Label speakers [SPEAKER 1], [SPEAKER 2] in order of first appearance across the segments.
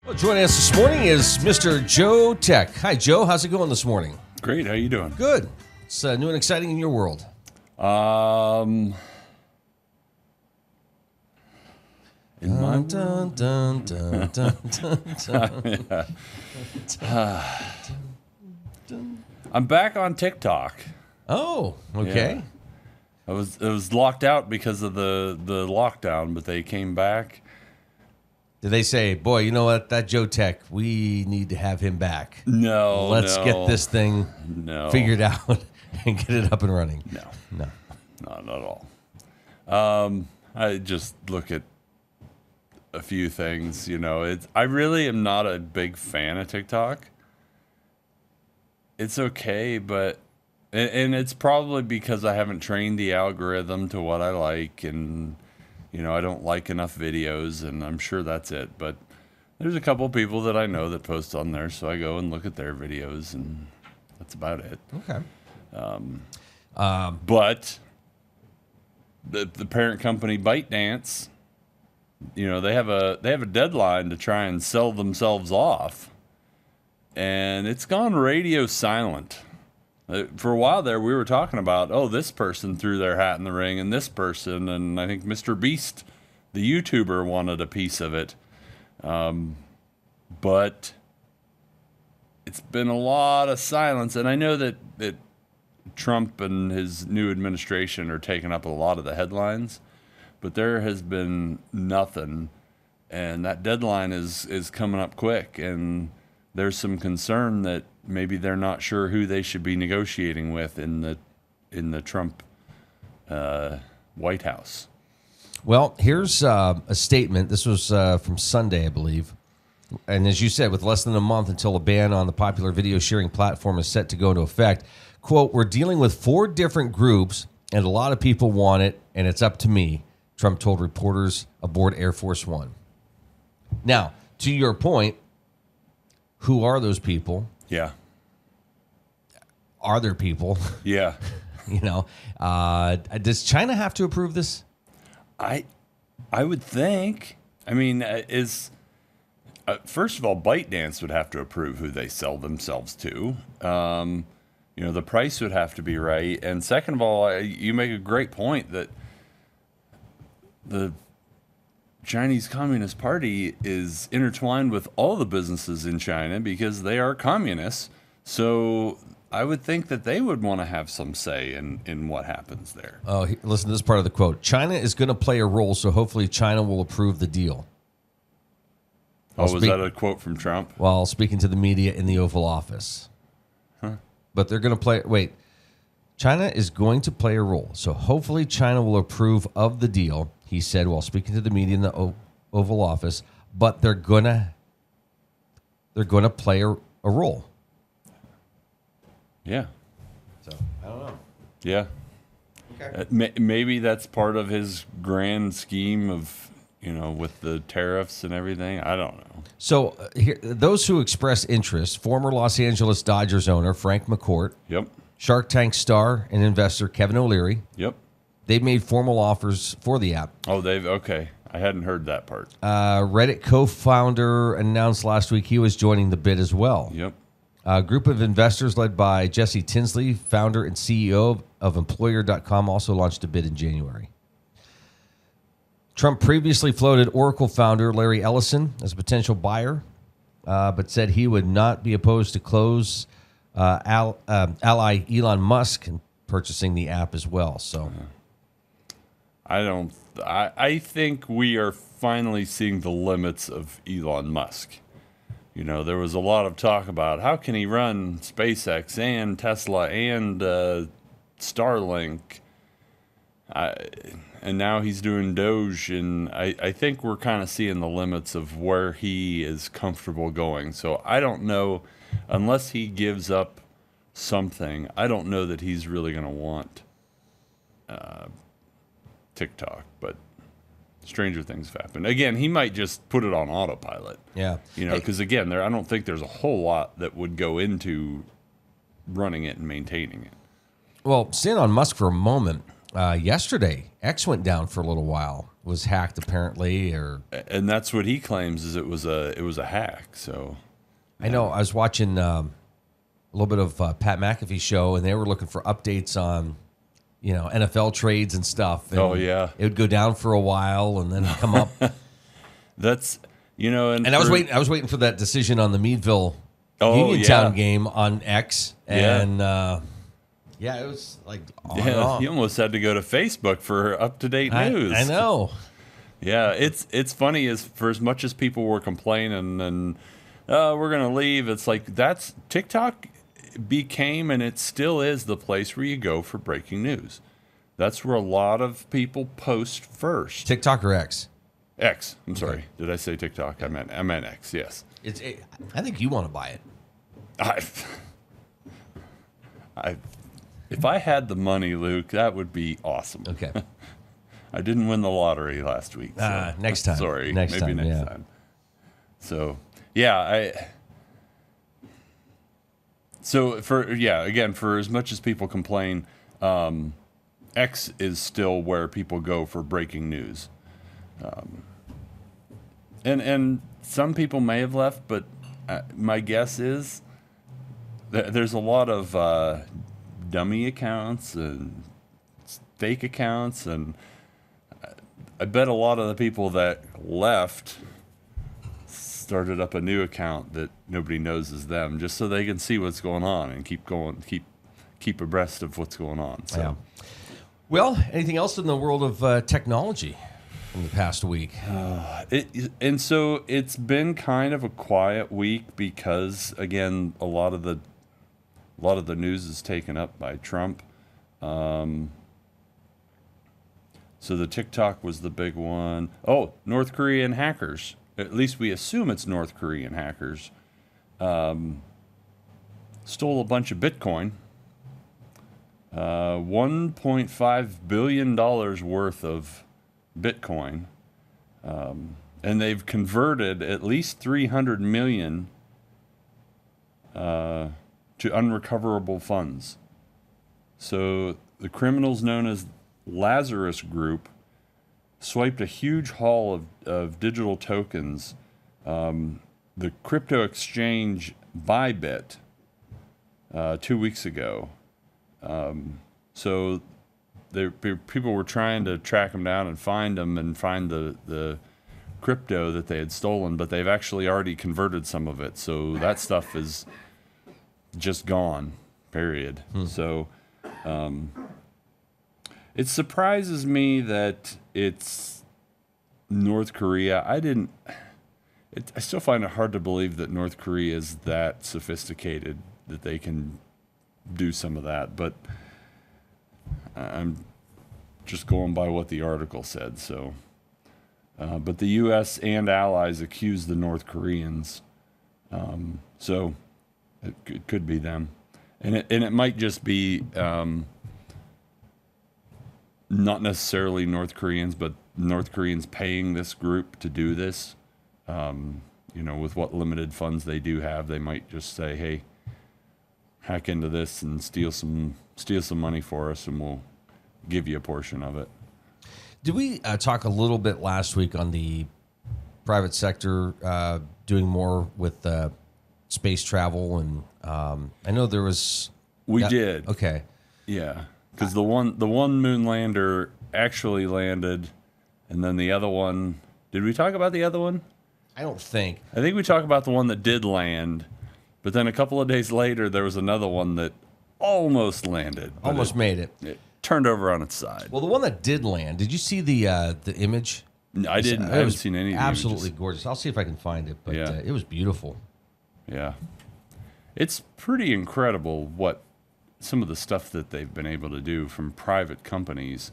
[SPEAKER 1] Well, joining us this morning is Mr. Joe Tech. Hi, Joe. How's it going this morning?
[SPEAKER 2] Great. How you doing?
[SPEAKER 1] Good. It's new and exciting in your world.
[SPEAKER 2] In my
[SPEAKER 1] Dun, dun, dun, dun, dun, dun.
[SPEAKER 2] I'm back on TikTok.
[SPEAKER 1] Oh, okay.
[SPEAKER 2] Yeah. It was locked out because of the lockdown, but they came back.
[SPEAKER 1] Did they say, boy, you know what, that Joe Tech, we need to have him back?
[SPEAKER 2] No.
[SPEAKER 1] Let's get this thing figured out and get it up and running.
[SPEAKER 2] No, not at all. I just look at a few things. I really am not a big fan of TikTok. It's okay, but and it's probably because I haven't trained the algorithm to what I like, and I don't like enough videos, and I'm sure that's it. But there's a couple people that I know that post on there, so I go and look at their videos, and that's about it.
[SPEAKER 1] Okay.
[SPEAKER 2] But the parent company ByteDance, they have a deadline to try and sell themselves off, and it's gone radio silent. For a while there, we were talking about, this person threw their hat in the ring, and this person, and I think Mr. Beast, the YouTuber, wanted a piece of it. But it's been a lot of silence, and I know that Trump and his new administration are taking up a lot of the headlines, but there has been nothing, and that deadline is coming up quick, and there's some concern that maybe they're not sure who they should be negotiating with in the Trump White House.
[SPEAKER 1] Well, here's a statement. This was from Sunday, I believe. And as you said, with less than a month until a ban on the popular video sharing platform is set to go into effect, quote, "We're dealing with 4 different groups, and a lot of people want it, and it's up to me," Trump told reporters aboard Air Force One. Now, to your point, who are those people?
[SPEAKER 2] Yeah.
[SPEAKER 1] Are there people?
[SPEAKER 2] Yeah.
[SPEAKER 1] Does China have to approve this?
[SPEAKER 2] I would think. I mean, first of all, ByteDance would have to approve who they sell themselves to. The price would have to be right. And second of all, you make a great point that the Chinese Communist Party is intertwined with all the businesses in China because they are communists. So I would think that they would want to have some say in what happens there.
[SPEAKER 1] Oh, listen to this part of the quote. "China is going to play a role, so hopefully China will approve the deal."
[SPEAKER 2] Was that a quote from Trump?
[SPEAKER 1] While speaking to the media in the Oval Office.
[SPEAKER 2] Huh.
[SPEAKER 1] But they're going to play... Wait. China is going to play a role, so hopefully China will approve of the deal, he said while speaking to the media in the Oval Office. But they're going to play a role.
[SPEAKER 2] Yeah.
[SPEAKER 1] So, I don't know.
[SPEAKER 2] Yeah. Okay. Maybe that's part of his grand scheme of, with the tariffs and everything. I don't know.
[SPEAKER 1] So, here, those who express interest, former Los Angeles Dodgers owner Frank McCourt.
[SPEAKER 2] Yep.
[SPEAKER 1] Shark Tank star and investor Kevin O'Leary.
[SPEAKER 2] Yep.
[SPEAKER 1] They've made formal offers for the app.
[SPEAKER 2] Oh, okay. I hadn't heard that part.
[SPEAKER 1] Reddit co-founder announced last week he was joining the bid as well.
[SPEAKER 2] Yep.
[SPEAKER 1] A group of investors led by Jesse Tinsley, founder and CEO of Employer.com, also launched a bid in January. Trump previously floated Oracle founder Larry Ellison as a potential buyer, but said he would not be opposed to close ally Elon Musk and purchasing the app as well. So,
[SPEAKER 2] I think we are finally seeing the limits of Elon Musk. There was a lot of talk about how can he run SpaceX and Tesla and Starlink, and now he's doing Doge, and I think we're kind of seeing the limits of where he is comfortable going. So I don't know, unless he gives up something, I don't know that he's really going to want TikTok, but stranger things have happened. Again, he might just put it on autopilot.
[SPEAKER 1] Yeah.
[SPEAKER 2] Because again, I don't think there's a whole lot that would go into running it and maintaining it.
[SPEAKER 1] Well, staying on Musk for a moment, yesterday, X went down for a little while. was hacked apparently, or
[SPEAKER 2] And that's what he claims is it was a hack. So
[SPEAKER 1] I know I was watching a little bit of Pat McAfee's show, and they were looking for updates on, NFL trades and stuff. And
[SPEAKER 2] Oh, yeah.
[SPEAKER 1] it would go down for a while and then come up.
[SPEAKER 2] that's and
[SPEAKER 1] I was waiting for that decision on the Meadville
[SPEAKER 2] Oh,
[SPEAKER 1] Uniontown
[SPEAKER 2] yeah.
[SPEAKER 1] game on X,
[SPEAKER 2] Yeah.
[SPEAKER 1] and it was like on and
[SPEAKER 2] Yeah,
[SPEAKER 1] off.
[SPEAKER 2] you almost had to go to Facebook for up-to-date news.
[SPEAKER 1] I know.
[SPEAKER 2] Yeah, it's funny for as much as people were complaining and we're gonna leave. It's like that's TikTok became and it still is the place where you go for breaking news. That's where a lot of people post first.
[SPEAKER 1] TikTok or X?
[SPEAKER 2] X. I'm sorry. Did I say TikTok? I meant X. Yes.
[SPEAKER 1] I think you want to buy it.
[SPEAKER 2] If I had the money, Luke, that would be awesome.
[SPEAKER 1] Okay.
[SPEAKER 2] I didn't win the lottery last week. So
[SPEAKER 1] Next time.
[SPEAKER 2] Sorry.
[SPEAKER 1] Next
[SPEAKER 2] Maybe
[SPEAKER 1] time,
[SPEAKER 2] next
[SPEAKER 1] yeah.
[SPEAKER 2] time. So, yeah, for as much as people complain, X is still where people go for breaking news. And some people may have left, but my guess is there's a lot of dummy accounts and fake accounts, and I bet a lot of the people that left started up a new account that nobody knows is them, just so they can see what's going on and keep abreast of what's going on. So.
[SPEAKER 1] Yeah. Well, anything else in the world of technology from the past week?
[SPEAKER 2] And so it's been kind of a quiet week because, again, a lot of the news is taken up by Trump. So the TikTok was the big one. Oh, North Korean hackers. At least we assume it's North Korean hackers. Stole a bunch of Bitcoin. $1.5 billion worth of Bitcoin. And they've converted at least 300 million to unrecoverable funds. So the criminals known as Lazarus Group swiped a huge haul of digital tokens. The crypto exchange Bybit 2 weeks ago. So people were trying to track them down and find them and find the crypto that they had stolen, but they've actually already converted some of it. So that stuff is just gone, period. So it surprises me that it's North Korea. I still find it hard to believe that North Korea is that sophisticated that they can do some of that, but I'm just going by what the article said. So, but the U.S. and allies accuse the North Koreans, so it could be them, and it might just be not necessarily North Koreans, but North Koreans paying this group to do this. With what limited funds they do have, they might just say, "Hey, hack into this and steal some money for us, and we'll give you a portion of it."
[SPEAKER 1] Did we talk a little bit last week on the private sector doing more with space travel? And I know there was...
[SPEAKER 2] We did.
[SPEAKER 1] Okay.
[SPEAKER 2] Yeah, because the one moon lander actually landed, and then the other one... Did we talk about the other one?
[SPEAKER 1] I don't think.
[SPEAKER 2] I think we talked about the one that did land, but then a couple of days later, there was another one that almost landed.
[SPEAKER 1] Almost made it.
[SPEAKER 2] It turned over on its side.
[SPEAKER 1] Well, the one that did land, did you see the image?
[SPEAKER 2] No, I didn't. I haven't seen any of the
[SPEAKER 1] absolutely
[SPEAKER 2] images.
[SPEAKER 1] gorgeous. I'll see if I can find it, but
[SPEAKER 2] Yeah.
[SPEAKER 1] It was beautiful.
[SPEAKER 2] Yeah. It's pretty incredible what some of the stuff that they've been able to do from private companies.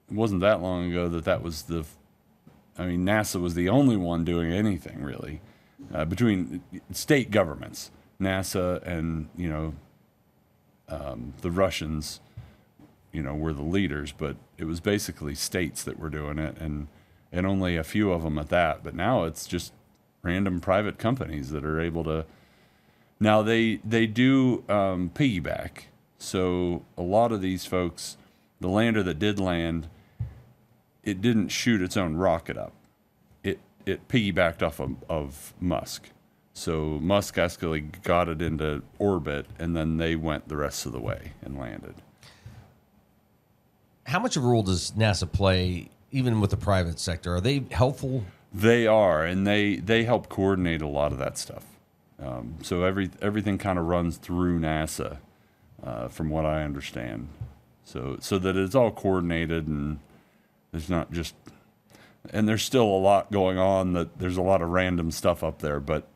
[SPEAKER 2] It wasn't that long ago that was NASA was the only one doing anything really between state governments, NASA and, the Russians, were the leaders, but it was basically states that were doing it and only a few of them at that. But now it's just random private companies that are able to. Now they do piggyback. So a lot of these folks, the lander that did land, it didn't shoot its own rocket up. It piggybacked off of Musk. So Musk actually got it into orbit, and then they went the rest of the way and landed.
[SPEAKER 1] How much of a role does NASA play, even with the private sector? Are they helpful?
[SPEAKER 2] They are, and they help coordinate a lot of that stuff. So everything kind of runs through NASA, from what I understand. So that it's all coordinated, and there's not just, and there's still a lot going on. That there's a lot of random stuff up there, but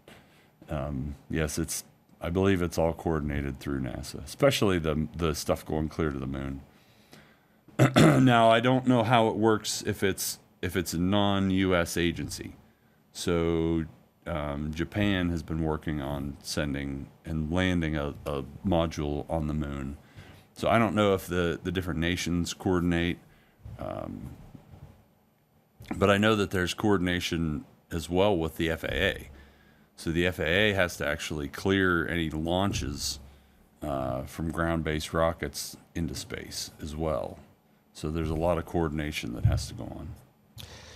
[SPEAKER 2] yes, I believe it's all coordinated through NASA, especially the stuff going clear to the moon. Now, I don't know how it works if it's a non-U.S. agency. So Japan has been working on sending and landing a module on the moon. So I don't know if the different nations coordinate, but I know that there's coordination as well with the FAA. So the FAA has to actually clear any launches from ground-based rockets into space as well. So there's a lot of coordination that has to go on.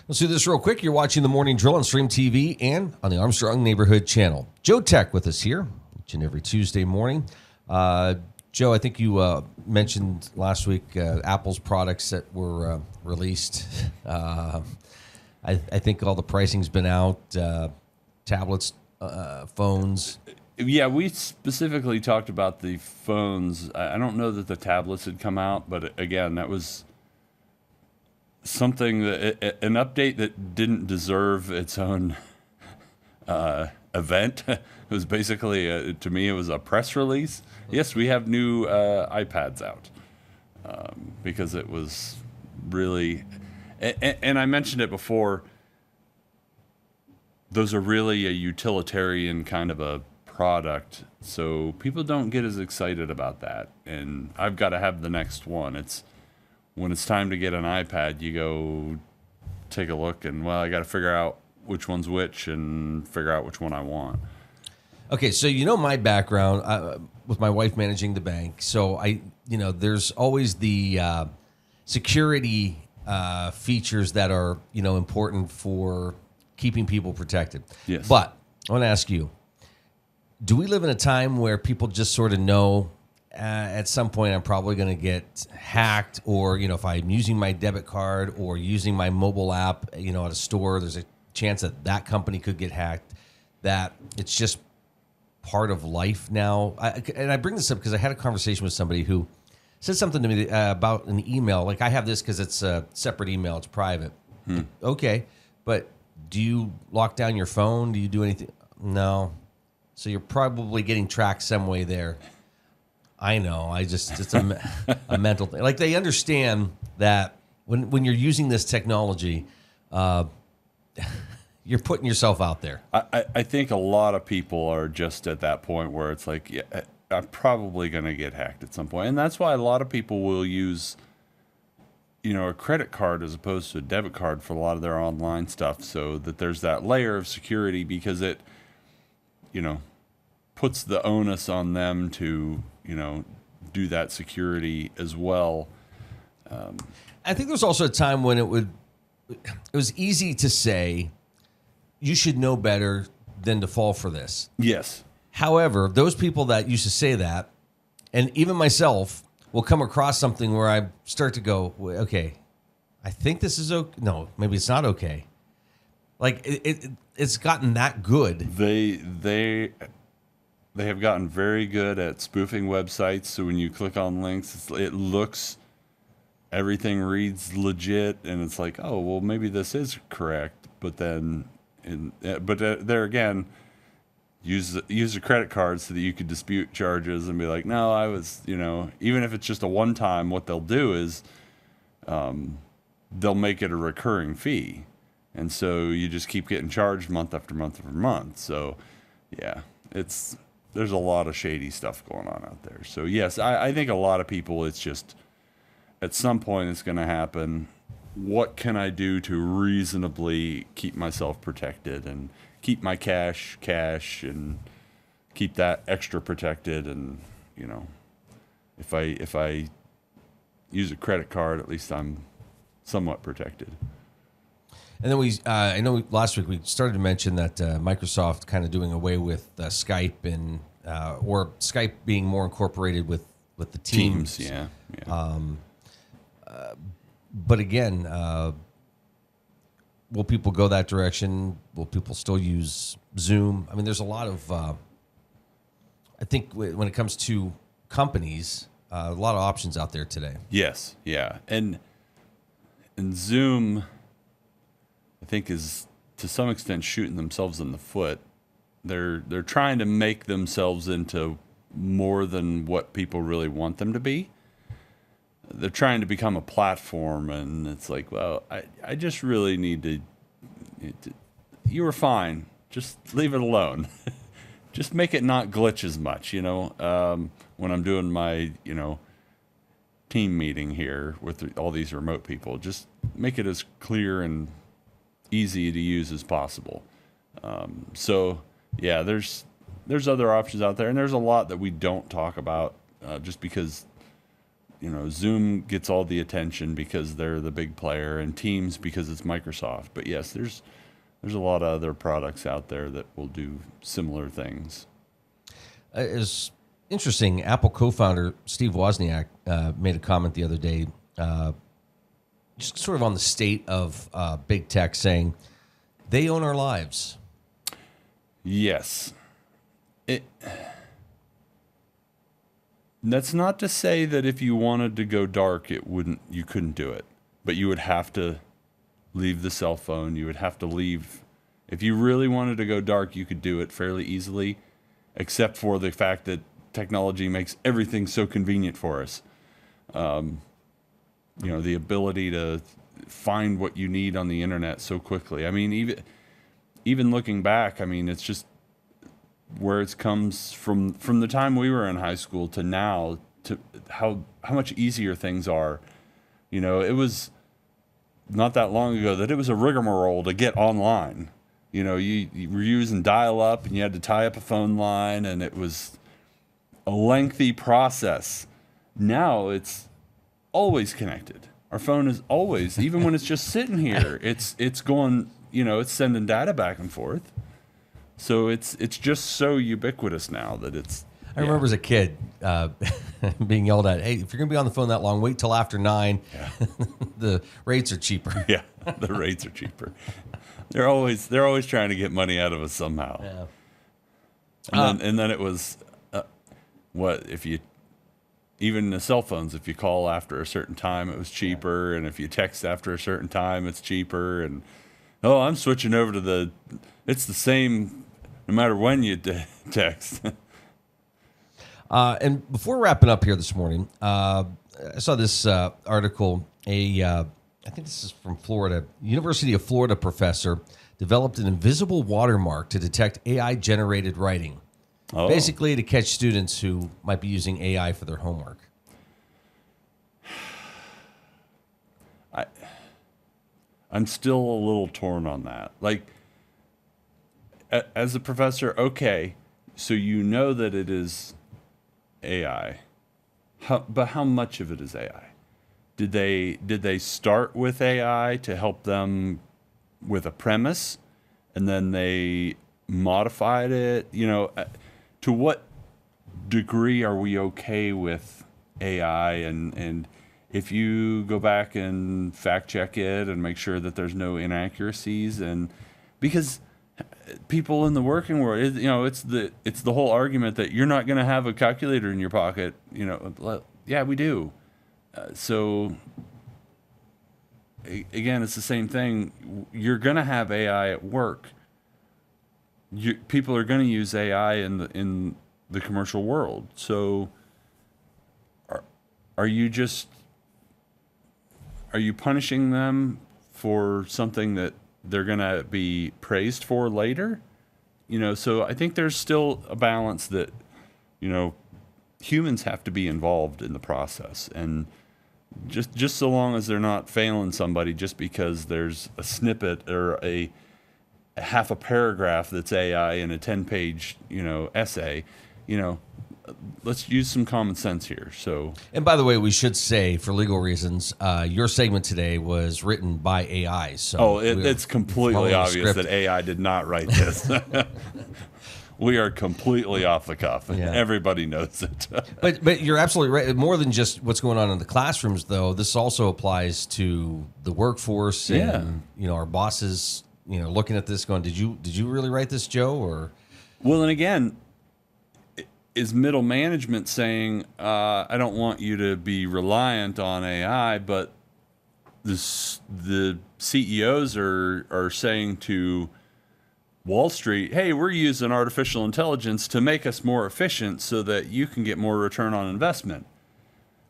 [SPEAKER 1] Let's do this real quick. You're watching the Morning Drill on Stream TV and on the Armstrong Neighborhood Channel. Joe Tech with us here each and every Tuesday morning. Joe, I think you mentioned last week Apple's products that were released. I think all the pricing's been out, tablets, phones.
[SPEAKER 2] Yeah, we specifically talked about the phones. I don't know that the tablets had come out, but again, that was something an update that didn't deserve its own event. It was basically, to me, it was a press release. Yes, we have new iPads out, because it was really, and I mentioned it before, those are really a utilitarian kind of a product, so people don't get as excited about that. And I've got to have the next one. When it's time to get an iPad, you go take a look, and I got to figure out which one's which and figure out which one I want.
[SPEAKER 1] Okay, so my background with my wife managing the bank. So there's always the security features that are important for keeping people protected.
[SPEAKER 2] Yes.
[SPEAKER 1] But I want to ask you, do we live in a time where people just sort of know at some point I'm probably going to get hacked, or if I'm using my debit card or using my mobile app at a store, there's a chance that company could get hacked, that it's just part of life now? And I bring this up because I had a conversation with somebody who said something to me about an email. Like, I have this because it's a separate email, it's private. Okay, but do you lock down your phone? Do you do anything? No. So you're probably getting tracked some way there. I know. It's a mental thing. Like, they understand that when you're using this technology, you're putting yourself out there.
[SPEAKER 2] I think a lot of people are just at that point where it's like, yeah, I'm probably going to get hacked at some point. And that's why a lot of people will use, a credit card as opposed to a debit card for a lot of their online stuff, so that there's that layer of security, because it, puts the onus on them to, do that security as well.
[SPEAKER 1] I think there was also a time when it was easy to say, you should know better than to fall for this.
[SPEAKER 2] Yes.
[SPEAKER 1] However, those people that used to say that, and even myself, will come across something where I start to go, okay, I think this is okay. No, maybe it's not okay. Like, it's gotten that good.
[SPEAKER 2] They have gotten very good at spoofing websites. So when you click on links, everything reads legit, and it's like, oh, well, maybe this is correct. But then, there again, use a credit card so that you could dispute charges and be like, no, I was, even if it's just a one time, what they'll do is, they'll make it a recurring fee. And so you just keep getting charged month after month after month. So yeah, there's a lot of shady stuff going on out there. So yes, I think a lot of people, it's just, at some point it's going to happen. What can I do to reasonably keep myself protected and keep my cash and keep that extra protected? And, if I use a credit card, at least I'm somewhat protected.
[SPEAKER 1] And then I know last week we started to mention that Microsoft kind of doing away with Skype and or Skype being more incorporated with the Teams.
[SPEAKER 2] Yeah.
[SPEAKER 1] But again, will people go that direction? Will people still use Zoom? I mean, there's a lot of, I think when it comes to companies, a lot of options out there today.
[SPEAKER 2] Yes, yeah. And Zoom, I think, is to some extent shooting themselves in the foot. They're trying to make themselves into more than what people really want them to be. They're trying to become a platform, and it's like, well, I just really need to you were fine. Just leave it alone. Just make it not glitch as much, when I'm doing my, team meeting here with all these remote people. Just make it as clear and easy to use as possible. So, yeah, there's other options out there, and there's a lot that we don't talk about just because Zoom gets all the attention because they're the big player, and Teams because it's Microsoft. But yes, there's a lot of other products out there that will do similar things.
[SPEAKER 1] It's interesting. Apple co-founder Steve Wozniak made a comment the other day, just sort of on the state of big tech, saying they own our lives.
[SPEAKER 2] Yes. That's not to say that if you wanted to go dark, you couldn't do it. But you would have to leave the cell phone. You would have to leave. If you really wanted to go dark, you could do it fairly easily, except for the fact that technology makes everything so convenient for us. The ability to find what you need on the internet so quickly. I mean, even looking back, I mean, it's just where it comes from the time we were in high school to now, to how much easier things are. It was not that long ago that it was a rigmarole to get online. You were using dial-up, and you had to tie up a phone line, and it was a lengthy process. Now it's always connected. Our phone is always, even when it's just sitting here, it's going, it's sending data back and forth. So it's just so ubiquitous now that it's.
[SPEAKER 1] I remember as a kid being yelled at, "Hey, if you're going to be on the phone that long, wait till after 9.
[SPEAKER 2] Yeah.
[SPEAKER 1] The rates are cheaper."
[SPEAKER 2] Yeah, the rates are cheaper. They're always trying to get money out of us somehow.
[SPEAKER 1] Yeah.
[SPEAKER 2] And then it was, what if you, even the cell phones, if you call after a certain time, it was cheaper, and if you text after a certain time, it's cheaper. And I'm switching over to it's the same no matter when you text.
[SPEAKER 1] And before wrapping up here this morning, I saw this article. I think this is from Florida. University of Florida professor developed an invisible watermark to detect AI-generated writing, basically to catch students who might be using AI for their homework.
[SPEAKER 2] I'm still a little torn on that. Like, as a professor, okay, so that it is AI, but how much of it is AI? Did they start with AI to help them with a premise, and then they modified it? To what degree are we okay with AI? And if you go back and fact check it and make sure that there's no inaccuracies, and because people in the working world, it's the whole argument that you're not going to have a calculator in your pocket. Yeah, we do. So again, it's the same thing. You're going to have AI at work. People are going to use AI in the commercial world. So are you punishing them for something that they're going to be praised for later? So I think there's still a balance that, humans have to be involved in the process, and just so long as they're not failing somebody just because there's a snippet or a half a paragraph that's AI in a 10-page, essay, let's use some common sense here. So,
[SPEAKER 1] And by the way, we should say, for legal reasons, your segment today was written by AI. So
[SPEAKER 2] it's completely
[SPEAKER 1] following the
[SPEAKER 2] obvious
[SPEAKER 1] script.
[SPEAKER 2] that AI did not write this. We are completely off the cuff, and
[SPEAKER 1] Yeah.
[SPEAKER 2] everybody knows it.
[SPEAKER 1] But you're absolutely right. More than just what's going on in the classrooms, though, this also applies to the workforce and our bosses. Looking at this, going, did you really write this, Joe? Or
[SPEAKER 2] Well, and again, is middle management saying, I don't want you to be reliant on AI, but the CEOs are saying to Wall Street, hey, we're using artificial intelligence to make us more efficient so that you can get more return on investment.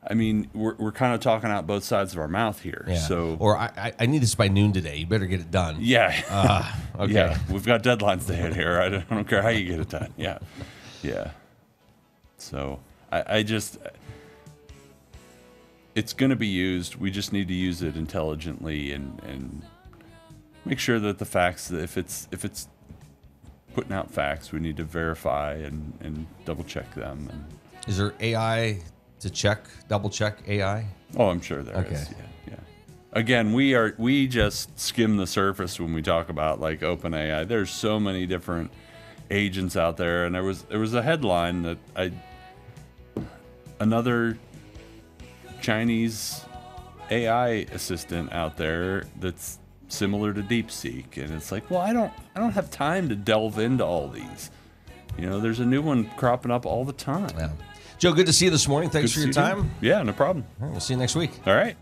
[SPEAKER 2] I mean, we're kind of talking out both sides of our mouth here.
[SPEAKER 1] yeah.
[SPEAKER 2] So,
[SPEAKER 1] Or I need this by noon today. You better get it done.
[SPEAKER 2] yeah.
[SPEAKER 1] Okay.
[SPEAKER 2] Yeah, we've got deadlines to hit here. I don't care how you get it done. Yeah. Yeah. So I just, it's going to be used. We just need to use it intelligently and make sure that the facts, if it's putting out facts, we need to verify and double check them. And,
[SPEAKER 1] Is there AI to double check AI?
[SPEAKER 2] oh, I'm sure there is.
[SPEAKER 1] Okay.
[SPEAKER 2] Yeah. Again, we just skim the surface when we talk about like OpenAI. There's so many different agents out there, and there was a headline that another Chinese AI assistant out there that's similar to DeepSeek, and it's like, well, I don't have time to delve into all these. There's a new one cropping up all the time.
[SPEAKER 1] Yeah. Joe, good to see you this morning. Thanks
[SPEAKER 2] Good
[SPEAKER 1] for your
[SPEAKER 2] to see you.
[SPEAKER 1] time.
[SPEAKER 2] Yeah, no problem.
[SPEAKER 1] All right, we'll see you next week.
[SPEAKER 2] All right.